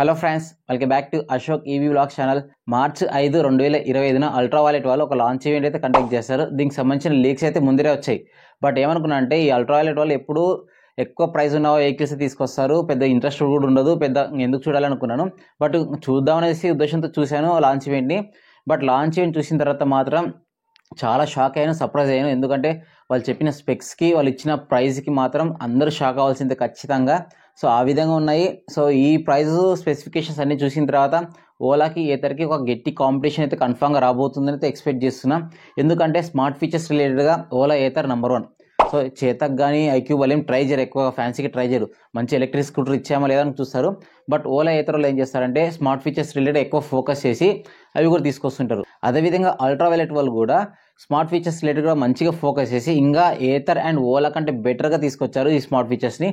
Hello friends, welcome back to Ashok EV vlogs channel. March 5, 2025 ultraviolet వాళ్ళు ఒక launch event అయితే conduct చేశారు. దీనికి సంబంధించిన లీక్స్ అయితే ముందరే వచ్చాయి. బట్ ఏమనుకున్నా అంటే ఈ అల్ట్రావైలెట్ వాళ్ళు ఎప్పుడు ఎక్కువ ప్రైస్ ఉన్న వెహికల్స్ తీసుకొస్తారు, పెద్ద ఇంట్రెస్ట్ కూడా ఉండదు, పెద్ద ఎందుకు చూడాలనుకున్నాను. బట్ చూద్దామనేసి ఉద్దేశంతో చూశాను లాంచ్ ఈవెంట్ని. బట్ లాంచ్ ఈవెంట్ చూసిన తర్వాత మాత్రం చాలా షాక్ అయ్యాను, సర్ప్రైజ్ అయ్యాను. ఎందుకంటే వాళ్ళు చెప్పిన స్పెక్స్కి, వాళ్ళు ఇచ్చిన ప్రైస్కి మాత్రం అందరూ షాక్ అవ్వాల్సిందే ఖచ్చితంగా. సో ఆ విధంగా ఉన్నాయి. సో ఈ ప్రైస్ స్పెసిఫికేషన్స్ అన్నీ చూసిన తర్వాత ఓలాకి ఏతర్కి ఒక గట్టి కాంపిటీషన్ అయితే కన్ఫామ్గా రాబోతుందని అయితే ఎక్స్పెక్ట్ చేస్తున్నాం. ఎందుకంటే స్మార్ట్ ఫీచర్స్ రిలేటెడ్గా ఓలా ఏతర్ నెంబర్ 1. సో చేతక్ కానీ ఐక్యూ వాళ్ళు ఏం ట్రై చేయరు, ఎక్కువ ఫ్యాన్సీకి ట్రై చేయరు. మంచి ఎలక్ట్రిక్ స్కూటర్ ఇచ్చామా లేదా అని చూస్తారు. బట్ ఓలా ఏతర్లో ఏం చేస్తారంటే స్మార్ట్ ఫీచర్స్ రిలేటెడ్ ఎక్కువ ఫోకస్ చేసి అవి కూడా తీసుకొస్తుంటారు. అదేవిధంగా అల్ట్రావైలెట్ వాళ్ళు కూడా స్మార్ట్ ఫీచర్స్ రిలేటెడ్ కూడా మంచిగా ఫోకస్ చేసి ఇంకా ఏతర్ అండ్ ఓలా కంటే బెటర్గా తీసుకొచ్చారు ఈ స్మార్ట్ ఫీచర్స్ని.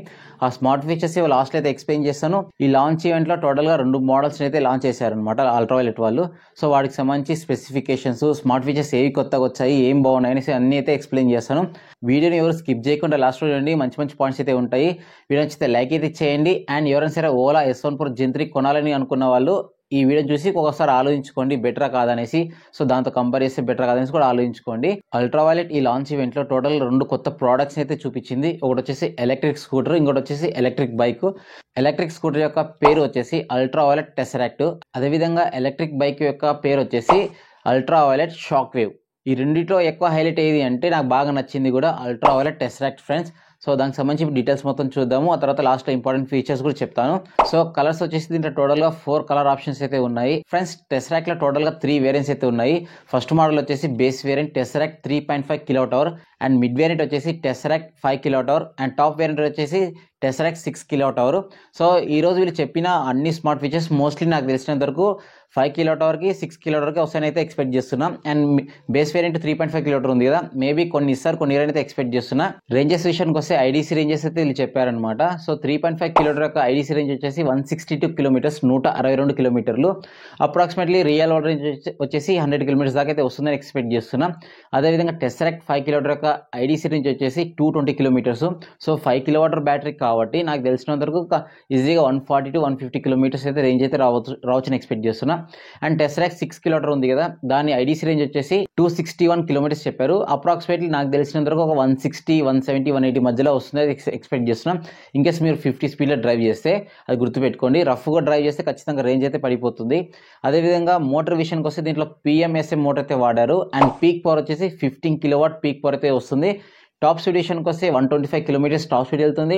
ఆ స్మార్ట్ ఫీచర్స్ లాస్ట్లో అయితే ఎక్స్ప్లెయిన్ చేస్తాను. ఈ లాంచ్ ఈవెంట్లో టోటల్గా 2 మోడల్స్ని అయితే లాంచ్ చేశారనమాట అల్ట్రావైలెట్ వాళ్ళు. సో వాటికి సంబంధించి స్పెసిఫికేషన్స్, స్మార్ట్ ఫీచర్స్ ఏవి కొత్తగా వచ్చాయి, ఏం బాగున్నాయి అనేసి అన్నీ అయితే ఎక్స్ప్లెయిన్ చేస్తాను. వీడియోని ఎవరు స్కిప్ చేయకుండా లాస్ట్ చూడండి, మంచి మంచి పాయింట్స్ అయితే ఉంటాయి. వీడియో నచ్చితే లైక్ అయితే చేయండి. అండ్ ఎవరైనా సరే ఓలా S1 Pro Gen 3 కొనాలని అనుకున్న వాళ్ళు ఈ వీడియో చూసి ఒకసారి ఆలోచించుకోండి బెటరా కాదనేసి. సో దాంతో కంపేర్ చేస్తే బెటర్ కాదనేసి కూడా ఆలోచించుకోండి. అల్ట్రావైలెట్ ఈ లాంచ్ ఈవెంట్లో టోటల్ 2 కొత్త ప్రోడక్ట్స్ అయితే చూపించింది. ఒకటి వచ్చేసి ఎలక్ట్రిక్ స్కూటర్, ఇంకోటి వచ్చేసి ఎలక్ట్రిక్ బైక్. ఎలక్ట్రిక్ స్కూటర్ యొక్క పేరు వచ్చేసి అల్ట్రావైలెట్ టెసరాక్ట్. అదేవిధంగా ఎలక్ట్రిక్ బైక్ యొక్క పేరు వచ్చేసి అల్ట్రావైలెట్ షాక్ వేవ్. ఈ రెండిట్లో ఎక్కువ హైలైట్ ఏది అంటే నాకు బాగా నచ్చింది కూడా అల్ట్రావైలెట్ టెసరాక్ట్ ఫ్రెండ్స్. సో దానికి సంబంధించి డీటెయిల్స్ మొత్తం చూద్దాము. ఆ తర్వాత లాస్ట్లో ఇంపార్టెంట్ ఫీచర్స్ కూడా చెప్తాను. సో కలర్స్ వచ్చేసి దీంట్లో టోటల్గా 4 కలర్ ఆప్షన్స్ అయితే ఉన్నాయి ఫ్రెండ్స్. టెసరాక్ట్లో టోటల్గా 3 వేరియంట్స్ అయితే ఉన్నాయి. ఫస్ట్ మోడల్ వచ్చేసి base variant Tesseract 3.5 kWh, and mid variant వచ్చేసి Tesseract 5 kWh, and top variant వచ్చేసి టెసరాక్ట్ 6 kWh. సో ఈరోజు వీళ్ళు చెప్పిన అన్ని స్మార్ట్ ఫీచర్స్ మోస్ట్లీ నాకు తెలిసినంత వరకు 5 kWhకి 6 kWhకి వస్తాయని అయితే ఎక్స్పెక్ట్ చేస్తున్నాం. అండ్ బేస్ వేరియంట్ 3.5 kWh ఉంది కదా, మేబీ కొన్ని ఇస్తారు, కొన్ని అయితే ఎక్స్పెక్ట్ చేస్తున్నా. రేంజెస్ విషయానికి వస్తే ఐడీసీ రేంజెస్ అయితే వీళ్ళు చెప్పారనమాట. సో 3.5 kWh యొక్క ఐడీసీ రేంజ్ వచ్చేసి 162 కిలోమీటర్స్, 162 కిలోమీటర్లు. అప్రాక్సిమేట్లీ రియల్ రేంజ్ వచ్చేసి 100 కిలోమీటర్స్ దాకా అయితే వస్తుందని ఎక్స్పెక్ట్ చేస్తున్నాం. అదేవిధంగా టెసరాక్ట్ 5 kWh యొక్క ఐడీసీ రేంజ్ వచ్చేసి 220 కిలోమీటర్స్. సో 5 kWh బ్యాటరీ కాబట్టి నాకు తెలిసినంత వరకు ఈజీగా 140 to 150 కిలోమీటర్స్ అయితే రేంజ్ అయితే రావచ్చని ఎక్స్పెక్ట్ చేస్తున్నా. అండ్ టెసరాక్ట్ 6 kWh ఉంది కదా, దాని ఐడీసీ రేంజ్ వచ్చేసి 261 కిలోమీటర్స్ చెప్పారు. అప్రాక్సిమేట్లీ నాకు తెలిసినంత వరకు ఒక 160, 170, 180 మధ్యలో వస్తుంది ఎక్స్పెక్ట్ చేస్తున్నాం. ఇన్కేస్ మీరు 50 స్పీడ్లో డ్రైవ్ చేస్తే అది గుర్తుపెట్టుకోండి. రఫ్గా డ్రైవ్ చేస్తే ఖచ్చితంగా రేంజ్ అయితే పడిపోతుంది. అదేవిధంగా మోటార్ విషయానికి వస్తే దీంట్లో PMSM మోటార్ అయితే వాడారు. అండ్ పీక్ పవర్ వచ్చేసి 15 kW పీక్ పవర్ అయితే వస్తుంది. టాప్ స్పీడ్ విషయానికి వస్తే 125 కిలోమీటర్స్ టాప్ స్పీడ్ వెళ్తుంది.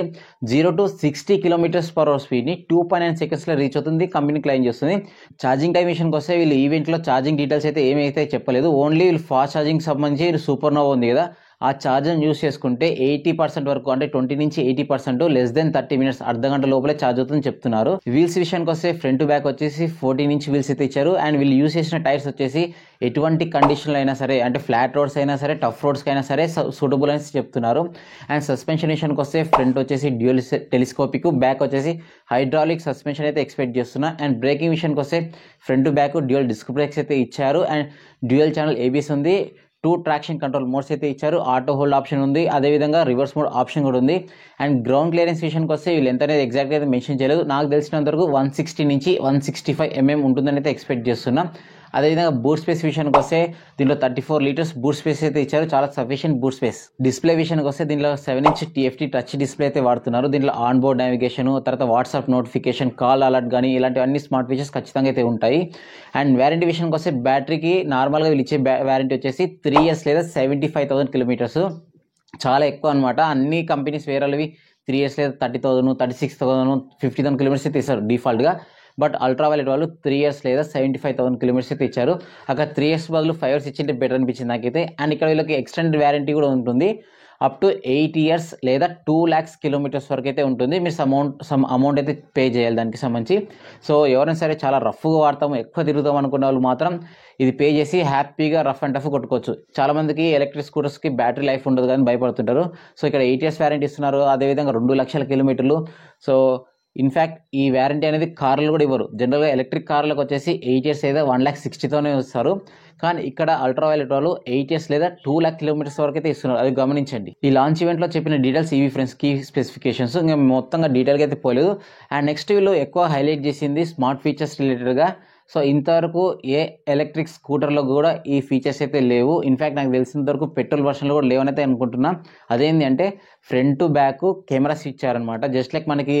0 to 60 km/h స్పీడ్ని 2.9 సెకండ్స్లో రీచ్ అవుతుంది, కంపెనీ క్లెయిమ్ చేస్తుంది. ఛార్జింగ్ టైం విషయానికి వస్తే వీళ్ళు ఈవెంట్లో ఛార్జింగ్ డీటెయిల్స్ అయితే ఏమైతే చెప్పలేదు. ఓన్లీ వీళ్ళు ఫాస్ట్ ఛార్జింగ్ సంబంధించి సూపర్నోవా ఉంది కదా, ఆ ఛార్జర్ని యూస్ చేసుకుంటే 80% వరకు, అంటే 20 నుంచి 80% లెస్ దెన్ 30 మినిట్స్, అర్ధగంట లోపలే ఛార్జ్ అవుతుందని చెప్తున్నారు. వీల్స్ విషయానికి వస్తే ఫ్రంట్ టు బ్యాక్ వచ్చేసి 14 ఇంచ్ వీల్స్ అయితే ఇచ్చారు. అండ్ వీళ్ళు యూస్ చేసిన టైర్స్ వచ్చేసి ఎటువంటి కండిషన్లో అయినా సరే, అంటే ఫ్లాట్ రోడ్స్ అయినా సరే, టఫ్ రోడ్స్కి అయినా సరే సూటబుల్ అని చెప్తున్నారు. అండ్ సస్పెన్షన్ విషయానికి వస్తే ఫ్రంట్ వచ్చేసి డ్యూయల్ టెలిస్కోపిక్, బ్యాక్ వచ్చేసి హైడ్రాలిక్ సస్పెన్షన్ అయితే ఎక్స్పెక్ట్ చేస్తున్నా. అండ్ బ్రేకింగ్ విషయానికి వస్తే front to back dual disc brakes అయితే ఇచ్చారు. అండ్ డ్యూయల్ ఛానల్ ABS ఉంది. 2 ట్రాక్షన్ కంట్రోల్ మోడ్స్ అయితే ఇచ్చారు. ఆటో హోల్డ్ ఆప్షన్ ఉంది, అదేవిధంగా రివర్స్ మోడ్ ఆప్షన్ కూడా ఉంది. అండ్ గ్రౌండ్ క్లియరెన్స్ విషయానికి వస్తే వీళ్ళు ఎంత అనేది ఎగ్జాక్ట్గా అయితే మెన్షన్ చేయలేదు. నాకు తెలిసినంత వరకు 160 నుంచి 165 mm ఉంటుందని అయితే ఎక్స్పెక్ట్ చేస్తున్నాం. అదేవిధంగా బూట్ స్పేస్ విషయానికి వస్తే దీంట్లో 34 లీటర్స్ బూట్ స్పేస్ అయితే ఇచ్చారు, చాలా సఫిషియెంట్ బూట్ స్పేస్. డిస్ప్లే విషయానికి వస్తే దీంట్లో 7 ఇంచ్ TFT టచ్ డిస్ప్లే అయితే వాడుతున్నారు. దీంట్లో ఆన్ బోర్డ్ నావిగేషన్, తర్వాత వాట్సాప్ నోటిఫికేషన్, కాల్ అలర్ట్ కానీ ఇలాంటి అన్ని స్మార్ట్ ఫీచర్స్ ఖచ్చితంగా అయితే ఉంటాయి. అండ్ వ్యారంటీ విషయానికి వస్తే బ్యాటరీకి నార్మల్గా వీళ్ళు ఇచ్చే వ్యారంటీ వచ్చేసి 3 years లేదా 75,000 కిలోమీటర్స్. చాలా ఎక్కువ అనమాట. అన్ని కంపెనీస్ వేరేవి 3 years లేదా 30,000, 36,000, 50,000 కిలోమీటర్స్ అయితే ఇస్తారు డిఫాల్ట్గా. బట్ అల్ట్రావైలెట్ వాళ్ళు 3 years లేదా 75,000 కిలోమీటర్స్ అయితే ఇచ్చారు. అక్కడ 3 years బదులు 5 years ఇచ్చింటే బెటర్ అనిపించింది నాకైతే. అండ్ ఇక్కడ వీళ్ళకి ఎక్స్టెండెడ్ వ్యారంటీ కూడా ఉంటుంది, అప్ టు 8 years లేదా 2 lakhs కిలోమీటర్స్ వరకు అయితే ఉంటుంది. మీరు సమ్ అమౌంట్ అయితే పే చేయాలి దానికి సంబంధించి. సో ఎవరైనా సరే చాలా రఫ్గా వాడతాము, ఎక్కువ తిరుగుతాం అనుకున్న వాళ్ళు మాత్రం ఇది పే చేసి హ్యాపీగా రఫ్ అండ్ టఫ్ కొట్టుకోవచ్చు. చాలామందికి ఎలక్ట్రిక్ స్కూటర్స్కి బ్యాటరీ లైఫ్ ఉండదు కానీ భయపడుతుంటారు. సో ఇక్కడ 8 years వ్యారంటీ ఇస్తున్నారు. అదేవిధంగా 2 లక్షల కిలోమీటర్లు. సో ఇన్ఫ్యాక్ట్ ఈ వారంటీ అనేది కార్లు కూడా ఇవ్వరు. జనరల్గా ఎలక్ట్రిక్ కార్లకు వచ్చేసి 8 ఇయర్స్ లేదా 1,60,000తోనే ఇస్తారు. కానీ ఇక్కడ అల్ట్రా వైలెట్ వాళ్ళు 8 ఇయర్స్ లేదా 2,00,000 కిలోమీటర్స్ వరకు అయితే ఇస్తున్నారు. అది గమనించండి. ఈ లాంచ్ ఈవెంట్లో చెప్పిన డీటెయిల్స్ ఇవి ఫ్రెండ్స్, కీ స్పెసిఫికేషన్స్. ఇంకా మొత్తంగా డీటెయిల్గా అయితే పోలేదు. అండ్ నెక్స్ట్ వీళ్ళు ఎక్కువ హైలైట్ చేసింది స్మార్ట్ ఫీచర్స్ రిలేటెడ్గా. సో ఇంతవరకు ఏ ఎలక్ట్రిక్ స్కూటర్లో కూడా ఈ ఫీచర్స్ అయితే లేవు. ఇన్ఫ్యాక్ట్ నాకు తెలిసినంత వరకు పెట్రోల్ వర్షన్లో కూడా లేవని అయితే అనుకుంటున్నా. అదేంటి అంటే ఫ్రంట్ టు బ్యాక్ కెమెరాస్ ఇచ్చారనమాట. జస్ట్ లైక్ మనకి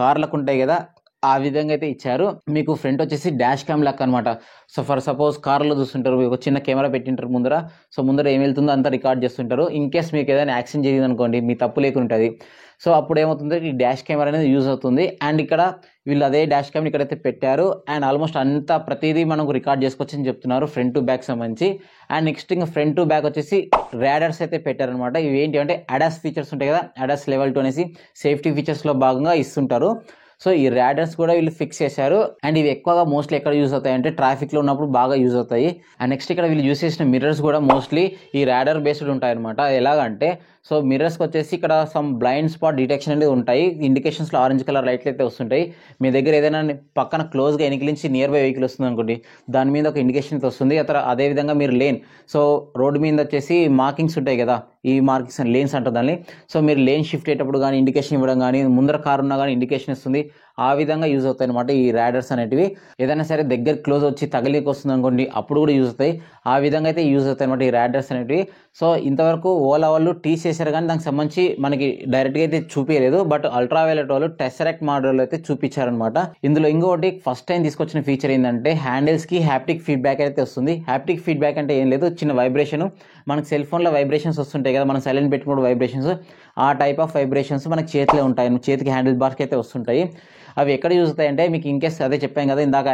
కార్లకు ఉంటాయి కదా, ఆ విధంగా అయితే ఇచ్చారు. మీకు ఫ్రంట్ వచ్చేసి డాష్ క్యామ్ లెక్క అనమాట. సో ఫర్ సపోజ్ కార్లో చూస్తుంటారు, ఒక చిన్న కెమెరా పెట్టింటారు ముందర. సో ముందర ఏం వెళ్తుందో అంతా రికార్డ్ చేస్తుంటారు. ఇన్ కేస్ మీకు ఏదైనా యాక్సిడెంట్ జరిగింది అనుకోండి, మీ తప్పు లేకుంటుంది. సో అప్పుడు ఏమవుతుంది, ఈ డాష్ కెమెరా అనేది యూజ్ అవుతుంది. అండ్ ఇక్కడ వీళ్ళు అదే డాష్ క్యామ్ ఇక్కడైతే పెట్టారు. అండ్ ఆల్మోస్ట్ అంతా ప్రతిదీ మనకు రికార్డ్ చేసుకోవచ్చు అని చెప్తున్నారు ఫ్రంట్ టు బ్యాక్ సంబంధించి. అండ్ నెక్స్ట్ ఇంకా ఫ్రంట్ టు బ్యాక్ వచ్చేసి రాడార్స్ అయితే పెట్టారనమాట. ఇవి ఏంటి అంటే అడాస్ ఫీచర్స్ ఉంటాయి కదా, అడాస్ లెవెల్ 2 అనేసి సేఫ్టీ ఫీచర్స్లో భాగంగా ఇస్తుంటారు. సో ఈ రాడార్స్ కూడా వీళ్ళు ఫిక్స్ చేశారు. అండ్ ఇవి ఎక్కువగా మోస్ట్లీ ఎక్కడ యూజ్ అవుతాయి అంటే ట్రాఫిక్లో ఉన్నప్పుడు బాగా యూజ్ అవుతాయి. అండ్ నెక్స్ట్ ఇక్కడ వీళ్ళు యూజ్ చేసిన మిర్రర్స్ కూడా మోస్ట్లీ ఈ రాడార్ బేస్డ్ ఉంటాయి అనమాట. ఎలాగంటే సో మిర్రర్స్కి వచ్చేసి ఇక్కడ సమ్ బ్లైండ్ స్పాట్ డిటెక్షన్ అనేది ఉంటాయి. ఇండికేషన్స్లో ఆరెంజ్ కలర్ లైట్లు అయితే వస్తుంటాయి. మీ దగ్గర ఏదైనా పక్కన క్లోజ్గా ఎనికిలించి నియర్ బై వెహికల్ వస్తుంది అనుకోండి, దాని మీద ఒక ఇండికేషన్ అయితే వస్తుంది. అదేవిధంగా మీరు లేన్, సో రోడ్డు మీద వచ్చేసి మార్కింగ్స్ ఉంటాయి కదా, ఈ మార్కింగ్స్ లేన్స్ అంటారు దాన్ని. సో మీరు లేన్ షిఫ్ట్ అయ్యేటప్పుడు కానీ ఇండికేషన్ ఇవ్వడం కానీ, ముందర కారు ఉన్నా కానీ ఇండికేషన్ ఇస్తుంది. ఆ విధంగా యూజ్ అవుతాయి అనమాట ఈ రాడర్స్ అనేటివి. ఏదైనా సరే దగ్గర క్లోజ్ వచ్చి తగిలికి వస్తుంది అనుకోండి, అప్పుడు కూడా యూజ్ అవుతాయి. ఆ విధంగా అయితే యూజ్ అవుతాయి అనమాట ఈ రాడర్స్ అనేటివి. సో ఇంతవరకు ఓలా వాళ్ళు టీస్ చేశారు కానీ దానికి సంబంధించి మనకి డైరెక్ట్గా అయితే చూపించలేదు. బట్ అల్ట్రా వైలెట్ వాళ్ళు టెస్సరెక్ట్ మోడల్ అయితే చూపించారనమాట. ఇందులో ఇంకొకటి ఫస్ట్ టైం తీసుకొచ్చిన ఫీచర్ ఏంటంటే హ్యాండిల్స్కి హ్యాప్టిక్ ఫీడ్బ్యాక్ అయితే వస్తుంది. హ్యాప్టిక్ ఫీడ్బ్యాక్ అంటే ఏం లేదు, చిన్న వైబ్రేషన్. మనకు సెల్ ఫోన్లో వైబ్రేషన్స్ వస్తుంటాయి కదా, మనం సైలెంట్ పెట్టుకున్న వైబ్రేషన్స్, ఆ టైప్ ఆఫ్ వైబ్రేషన్స్ మనకి చేతిలో ఉంటాయి, చేతికి హ్యాండిల్ బార్స్కి అయితే వస్తుంటాయి. అవి ఎక్కడ యూజ్ అవుతాయి అంటే మీకు ఇన్కేస్ అదే చెప్పాను కదా ఇందాక,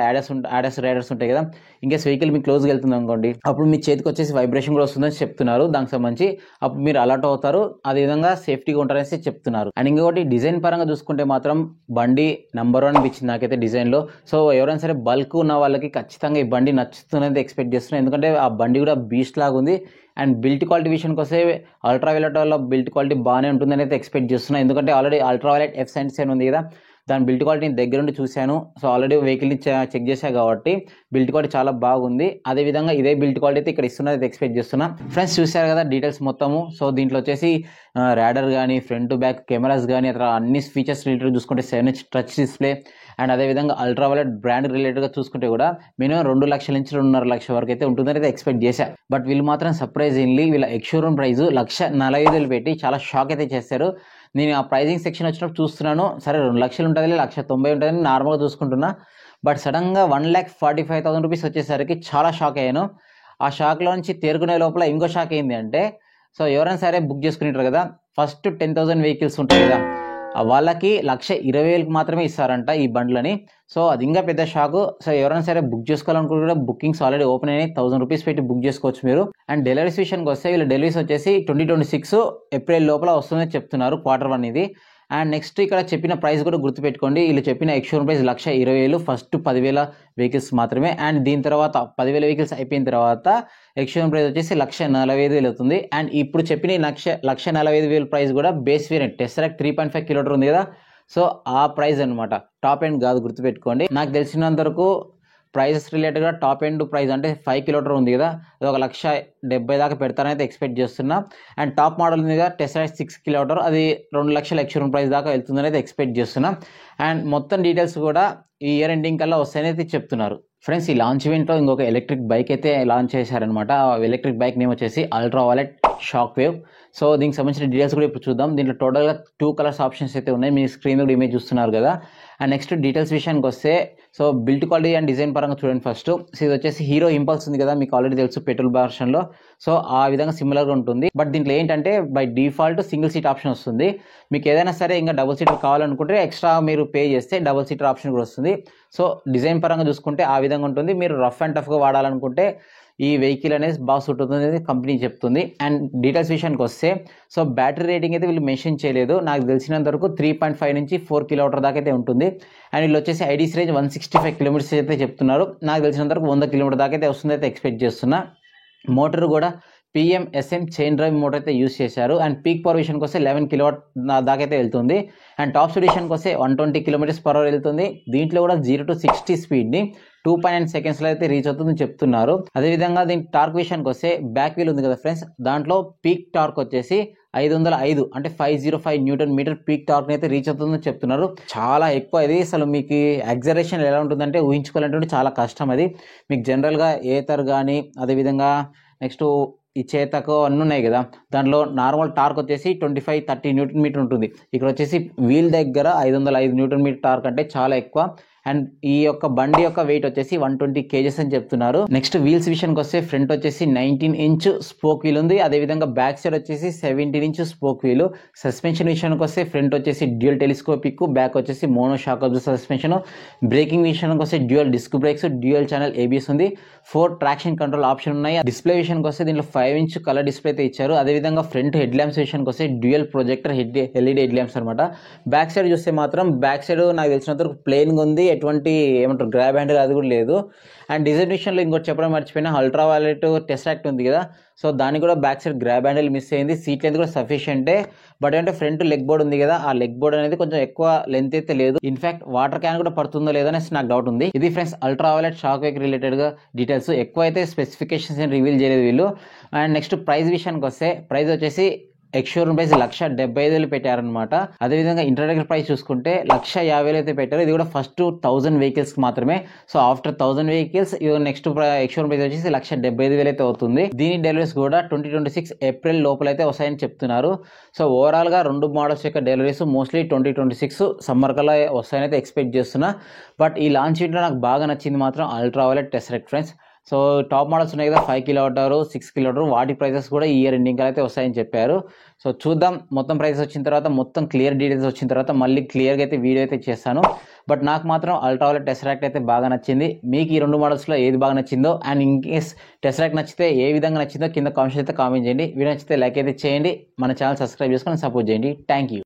యాడస్ రైడర్స్ ఉంటాయి కదా, ఇన్కేస్ వెహికల్ మీకు క్లోజ్గా వెళ్తుంది అనుకోండి, అప్పుడు మీ చేతికి వచ్చేసి వైబ్రేషన్ కూడా వస్తుందని చెప్తున్నారు. దానికి సంబంధించి అప్పుడు మీరు అలర్ట్ అవుతారు, అదే విధంగా సేఫ్టీగా ఉంటారనేసి చెప్తున్నారు. అండ్ ఇంకొకటి డిజైన్ పరంగా చూసుకుంటే మాత్రం బండి నెంబర్ 1 అనిపించింది నాకైతే డిజైన్లో. సో ఎవరైనా సరే బల్క్ ఉన్న వాళ్ళకి ఖచ్చితంగా ఈ బండి నచ్చుతుందని ఎక్స్పెక్ట్ చేస్తున్నాను. ఎందుకంటే ఆ బండి కూడా బీస్ట్ లాగా ఉంది. అండ్ బిల్ట్ క్వాలిటీ విషయానికి వస్తే అల్ట్రా వైలెట్ వల్ల బిల్ట్ క్వాలిటీ బాగానే ఉంటుందని అయితే ఎక్స్పెక్ట్ చేస్తున్నాను. ఎందుకంటే ఆల్రెడీ అల్ట్రా వైలెట్ F77 ఉంది కదా, దాని బిల్ట్ క్వాలిటీని దగ్గరుండి చూశాను. సో ఆల్రెడీ వెహికల్ని చెక్ చేశాను కాబట్టి బిల్ట్ క్వాలిటీ చాలా బాగుంది. అదేవిధంగా ఇదే బిల్ట్ క్వాలిటీ అయితే ఇక్కడ ఇస్తున్నది ఎక్స్పెక్ట్ చేస్తున్నా. ఫ్రెండ్స్ చూశారు కదా డీటెయిల్స్ మొత్తము. సో దీంట్లో వచ్చేసి రాడర్ కానీ, ఫ్రంట్ టు బ్యాక్ కెమెరాస్ కానీ, అట్లా అన్ని ఫీచర్స్ రిలేటెడ్ చూసుకుంటే 7 టచ్ డిస్ప్లే. అండ్ అదేవిధంగా అల్ట్రా వైలెట్ బ్రాండ్ రిలేటెడ్గా చూసుకుంటే కూడా మినిమం 2 లక్షల నుంచి 2.5 లక్షల వరకు అయితే ఉంటుందని అయితే ఎక్స్పెక్ట్ చేశారు. బట్ వీళ్ళు మాత్రం సర్ప్రైజింగ్లీ వీళ్ళ ఎక్స్షోరూమ్ ప్రైస్ 1,45,000 పెట్టి చాలా షాక్ అయితే చేశారు. నేను ఆ ప్రైజింగ్ సెక్షన్ వచ్చినప్పుడు చూస్తున్నాను, సరే 2 లక్షలు ఉంటుంది, 1,90,000 ఉంటుందని నార్మల్గా చూసుకుంటున్నా. బట్ సడన్గా 1,45,000 రూపీస్ వచ్చేసరికి చాలా షాక్ అయ్యాను. ఆ షాక్లో నుంచి తేరుకునే లోపల ఇంకో షాక్ ఏంది అంటే, సో ఎవరైనా సరే బుక్ చేసుకునేటారు కదా, ఫస్ట్ 10,000 వెహికల్స్ ఉంటాయి కదా, వాళ్ళకి 1,20,000కి మాత్రమే ఇస్తారంట ఈ బండ్లని. సో అది ఇంకా పెద్ద షాకు. సో ఎవరైనా సరే బుక్ చేసుకోవాలనుకుంటే కూడా బుకింగ్స్ ఆల్రెడీ ఓపెన్ అయినాయి, 1,000 రూపీస్ పెట్టి బుక్ చేసుకోవచ్చు మీరు. అండ్ డెలివరీస్ విషయానికి వస్తే వీళ్ళ డెలివరీస్ వచ్చేసి 2026 ఏప్రిల్ లోపల వస్తుందని చెప్తున్నారు, Q1 ఇది. అండ్ నెక్స్ట్ ఇక్కడ చెప్పిన ప్రైస్ కూడా గుర్తుపెట్టుకోండి, వీళ్ళు చెప్పిన ఎక్స్షోరూమ్ ప్రైస్ 1,20,000, ఫస్ట్ 10,000 వెహికల్స్ మాత్రమే. అండ్ దీని తర్వాత 10,000 వెహికల్స్ అయిపోయిన తర్వాత ఎక్స్షోరూమ్ ప్రైస్ వచ్చేసి 1,45,000 అవుతుంది. అండ్ ఇప్పుడు చెప్పిన 1,45,000 ప్రైస్ కూడా బేస్ వేరియంట్ టెస్సరెక్ట్ 3.5 కిలోమీటర్ ఉంది కదా, సో ఆ ప్రైస్ అనమాట, టాప్ ఎండ్ కాదు, గుర్తుపెట్టుకోండి. నాకు తెలిసినంత వరకు ప్రైజెస్ రిలేటెడ్గా టాప్ ఎండ్ ప్రైస్ అంటే 5 కిలోమీటర్ ఉంది కదా, అది 1,70,000 దాకా పెడతానైతే ఎక్స్పెక్ట్ చేస్తున్నా. అండ్ టాప్ మోడల్ ఉంది కదా టెస్సరెక్ట్ 6 కిలోమీటర్, అది 2 లక్షల ఎక్స్షోరూమ్ ప్రైస్ దాకా వెళ్తుందని అయితే ఎక్స్పెక్ట్ చేస్తున్నా. అండ్ మొత్తం డీటెయిల్స్ కూడా ఈ ఇయర్ ఎండింగ్ కల్లా వస్తాయని అయితే చెప్తున్నారు. ఫ్రెండ్స్ ఈ లాంచ్ ఈవెంట్లో ఇంకొక ఎలక్ట్రిక్ బైక్ అయితే లాంచ్ చేశారనమాట. ఆ ఎలక్ట్రిక్ బైక్ నేమ్ వచ్చేసి ultra violet shock wave. So దీనికి సంబంధించిన డీటెయిల్స్ కూడా ఇప్పుడు చూద్దాం. దీంట్లో టోటల్గా 2 కలర్స్ ఆప్షన్స్ అయితే ఉన్నాయి, మీ స్క్రీన్ కూడా ఇమేజ్ చూస్తున్నారు కదా. అండ్ నెక్స్ట్ డీటెయిల్స్ విషయానికి వస్తే, so built quality and design పరంగా చూడండి ఫస్ట్. సో ఇది వచ్చేసి హీరో ఇంపల్స్ ఉంది కదా, మీకు ఆల్రెడీ తెలుసు పెట్రోల్ వర్షన్లో, సో ఆ విధంగా సిమిలర్గా ఉంటుంది. బట్ దీంట్లో ఏంటంటే by default single seat option వస్తుంది. మీకు ఏదైనా సరే ఇంకా డబుల్ సీటర్ కావాలనుకుంటే ఎక్స్ట్రా మీరు పే చేస్తే డబుల్ సీటర్ ఆప్షన్ కూడా వస్తుంది. సో డిజైన్ పరంగా చూసుకుంటే ఆ విధంగా ఉంటుంది. మీరు రఫ్ అండ్ టఫ్గా వాడాలనుకుంటే ఈ వెహికల్ అనేది బాగా సూట్ అవుతుంది అనేది కంపెనీ చెప్తుంది. అండ్ డీటెయిల్స్ విషయానికి వస్తే, సో బ్యాటరీ రేటింగ్ అయితే వీళ్ళు మెన్షన్ చేయలేదు. నాకు తెలిసినంత వరకు 3.5 నుంచి 4 కిలోమీటర్ దాకా అయితే ఉంటుంది. అండ్ వీళ్ళు వచ్చేసి ఐడీసీ రేంజ్ 165 కిలోమీటర్స్ అయితే చెప్తున్నారు. నాకు తెలిసినంత వరకు 100 కిలోమీటర్ దాకా అయితే వస్తుంది అయితే ఎక్స్పెక్ట్ చేస్తున్నా. మోటార్ కూడా పిఎంఎస్ఎం చైన్ డ్రైవ్ మోటార్ అయితే యూస్ చేశారు. అండ్ పీక్ పవర్ విషయానికి వస్తే 11 కిలోవాట్ దాకా అయితే వెళ్తుంది. అండ్ టాప్ స్పీడ్ విషయానికి వస్తే 120 km/h వెళ్తుంది. దీంట్లో కూడా 0 to 60 స్పీడ్ని 2.9 secondsలో అయితే రీచ్ అవుతుందని చెప్తున్నారు. అదేవిధంగా దీని టార్క్ విషయానికి వస్తే బ్యాక్ వీల్ ఉంది కదా ఫ్రెండ్స్, దాంట్లో పీక్ టార్క్ వచ్చేసి 505 అంటే 505 Nm పీక్ టార్క్ అయితే రీచ్ అవుతుందని చెప్తున్నారు. చాలా ఎక్కువ ఇది. అసలు మీకు యాక్సలరేషన్ ఎలా ఉంటుందంటే ఊహించుకోవాలంటే చాలా కష్టం. అది మీకు జనరల్గా ఏథర్ కానీ అదేవిధంగా నెక్స్ట్ ఈ చేతకు అన్నీ ఉన్నాయి కదా, దాంట్లో నార్మల్ టార్క్ వచ్చేసి 25-30 Nm ఉంటుంది. ఇక్కడ వచ్చేసి వీల్ దగ్గర 505 Nm టార్క్ అంటే చాలా ఎక్కువ. అండ్ ఈ యొక్క బండి యొక్క వెయిట్ వచ్చేసి 120 kgs అని చెప్తున్నారు. నెక్స్ట్ వీల్స్ విషయానికి వస్తే ఫ్రంట్ వచ్చేసి 19 inch స్పోక్ వీల్ ఉంది. అదేవిధంగా బ్యాక్ సైడ్ వచ్చేసి 17 inch స్పోక్ వీల్. సస్పెన్షన్ విషయానికి వస్తే ఫ్రంట్ వచ్చేసి డ్యూయల్ టెలిస్కోపిక్, బ్యాక్ వచ్చేసి mono shock absorber suspension. Braking విషయానికి వస్తే dual disc brakes, dual channel ABS ఉంది. 4 ట్రాక్షన్ కంట్రోల్ ఆప్షన్ ఉన్నాయి. డిస్ప్లే విషయానికి వస్తే దీంట్లో 5 inch కలర్ డిస్ప్లే అయితే ఇచ్చారు. అదేవిధంగా ఫ్రంట్ హెడ్ ల్యాంప్స్ విషయానికి వస్తే dual projector LED head lamps అనమాట. బ్యాక్ సైడ్ చూస్తే మాత్రం బ్యాక్ సైడ్ నాకు తెలిసినంత వరకు ప్లెయిన్గా ఉంది, ఎటువంటి ఏమంటారు గ్రాబ్ హ్యాండిల్ అది కూడా లేదు. అండ్ డిజైన్ విషయంలో ఇంకోటి చెప్పడం మర్చిపోయినా, అల్ట్రా వైలెట్ టెస్రాక్ట్ ఉంది కదా, సో దానికి కూడా back side grab handle miss అయింది. సీట్ లెంత్ కూడా సఫిషియంటే, బట్ అంటే ఫ్రంట్ లెగ్ బోర్డ్ ఉంది కదా, ఆ లెగ్ బోర్డ్ అనేది కొంచెం ఎక్కువ లెంత్ అయితే లేదు. ఇన్ఫాక్ట్ వాటర్ క్యాన్ కూడా పడుతుందో లేదో అనేసి నాకు డౌట్ ఉంది. ఇది friends ultra violet shock Wake related గా డీటెయిల్స్. ఎక్కువ అయితే స్పెసిఫికేషన్స్ రివీల్ చేయలేదు వీళ్ళు. అండ్ నెక్స్ట్ ప్రైస్ విషయానికి వస్తే ప్రైస్ వచ్చేసి ఎక్స్షోరూమ్ ప్రైస్ 1,75,000 పెట్టారనమాట. అదేవిధంగా ఇంట్రడక్టర్ ప్రైస్ చూసుకుంటే 1,50,000 అయితే పెట్టారు. ఇది కూడా ఫస్ట్ 1000 వెహికల్స్ మాత్రమే. So after 1000 vehicles next ex-showroom price వచ్చేసి 1,75,000 అయితే అవుతుంది. దీని డెలివరీస్ కూడా 2026 ఏప్రిల్ లోపల అయితే వస్తాయని చెప్తున్నారు. సో ఓవరాల్ గా 2 మోడల్స్ యొక్క డెలివరీస్ మోస్ట్లీ 2026 సమ్మర్ కల్లా వస్తాయని అయితే ఎక్స్పెక్ట్ చేస్తున్నా. బట్ ఈ లాంచ్ ఈవెంట్లో నాకు బాగా నచ్చింది మాత్రం Ultraviolette Tesseract friends. So top models ఉన్నాయి కదా, 5 kW, 6 kW, వాటి ప్రైసెస్ కూడా ఈ ఇయర్ ఎండింగ్ అయితే వస్తాయని చెప్పారు. సో చూద్దాం, మొత్తం ప్రైసెస్ వచ్చిన తర్వాత, మొత్తం క్లియర్ డీటెయిల్స్ వచ్చిన తర్వాత మళ్ళీ క్లియర్గా అయితే వీడియో అయితే చేస్తాను. బట్ నాకు మాత్రం అల్ట్రా వైలెట్ టెస్రాక్ట్ అయితే బాగా నచ్చింది. మీకు ఈ 2 మోడల్స్లో ఏది బాగా నచ్చిందో, అండ్ ఇన్ కేస్ టెస్రాక్ట్ నచ్చితే ఏ విధంగా నచ్చిందో కింద కామెంట్స్ అయితే కామెంట్ చేయండి. వీడియో నచ్చితే లైక్ అయితే చేయండి, మన ఛానల్ సబ్స్క్రైబ్ చేసుకొని సపోర్ట్ చేయండి. Thank you.